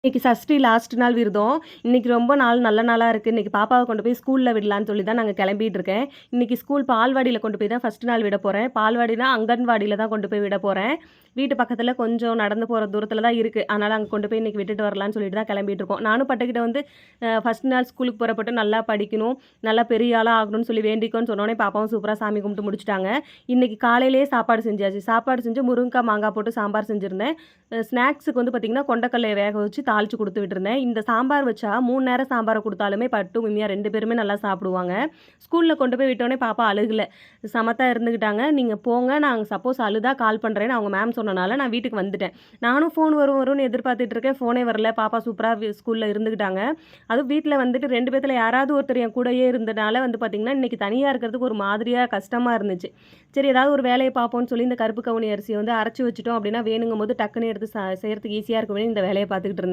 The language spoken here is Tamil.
இன்னைக்கு சஷ்டி லாஸ்ட் நாள் விரதம். இன்னைக்கு ரொம்ப நாள் நல்ல நாளா இருக்கு. இன்னைக்கு பாப்பாவ கொண்டு போய் ஸ்கூல்ல விடலான்னு சொல்லி தான் நாங்க கிளம்பிட்டு இருக்கேன். இன்னைக்கு ஸ்கூல் பால்வாடியில கொண்டு போய் தான் ஃபர்ஸ்ட் நாள் விட போறேன். பால்வாடினா அங்கன்வாடியில தான் கொண்டு போய் விட போறேன். வீட்டு பக்கத்துல கொஞ்சம் நடந்து போற தூரத்துல தான் இருக்கு. அதனால அங்க கொண்டு போய் இன்னைக்கு விட்டுட்டு வரலான்னு சொல்லிட்டு தான் கிளம்பிட்டு இருக்கோம். நானும் பட்டுக்கிட்ட வந்து ஃபர்ஸ்ட் நாள் ஸ்கூலுக்கு போறப்பட்டு நல்லா படிக்கணும், நல்லா பெரிய ஆளா ஆகணும்னு சொல்லி வேண்டிக்கோன்னு சொன்னோனே பாப்பாவும் சூப்பரா சாமி கும்பிட்டு முடிச்சுட்டாங்க. இன்னைக்கு காலையிலேயே சாப்பாடு செஞ்சாச்சு. சாப்பாடு செஞ்சு முருங்கக்காய், மாங்காய் போட்டு சாம்பார் செஞ்சிருந்தேன். ஸ்நாக்ஸுக்கு வந்து பார்த்தீங்கன்னா, கொண்டைக்கல்லைய வேக வச்சு தாளிச்சு குடுத்து விட்டுருந்தேன். இந்த சாம்பார் வச்சா 3 நேரம் சாம்பார குடுத்தாலுமே பட்டு, உமையா 2 பேருமே நல்லா சாப்பிடுவாங்க. ஸ்கூல்ல கொண்டு போய் விட்டோனே பாப்பா அழுகல. சமத்தா இருந்துக்கிட்டாங்க. "நீங்க போங்க. நான் சப்போஸ் அழுதா கால் பண்றேன்னு" அவங்க மேம் சொன்னனால நான் வீட்டுக்கு வந்துட்டேன். நானும் ஃபோன் வரும் வரும்னு எதிர்பார்த்துட்டு இருக்கேன். ஃபோனே வரல. பாப்பா சூப்பரா ஸ்கூல்ல இருந்துக்கிட்டாங்க. அதுவும் வீட்ல வந்துட்டு 2 பேத்துல யாராவது ஒருத்தர் என் கூடயே இருந்தனால வந்து பார்த்தீங்கன்னா, இன்னைக்கு தனியா இருக்கிறதுக்கு ஒரு மாதிரியா கஷ்டமா இருந்துச்சு. சரி ஏதாவது ஒரு வேலைய பார்ப்போம்ன்னு சொல்லி இந்த கருப்பு கவுனி அரிசிய வந்து அரைச்சு வச்சுட்டோம் அப்படின்னா, வேணுங்கும்போது டக்குன்னு எடுத்து செய்றதுக்கு ஈஸியா இருக்குமேன்னு இந்த வேலைய பார்த்துக்கிட்டு இருந்தேன்.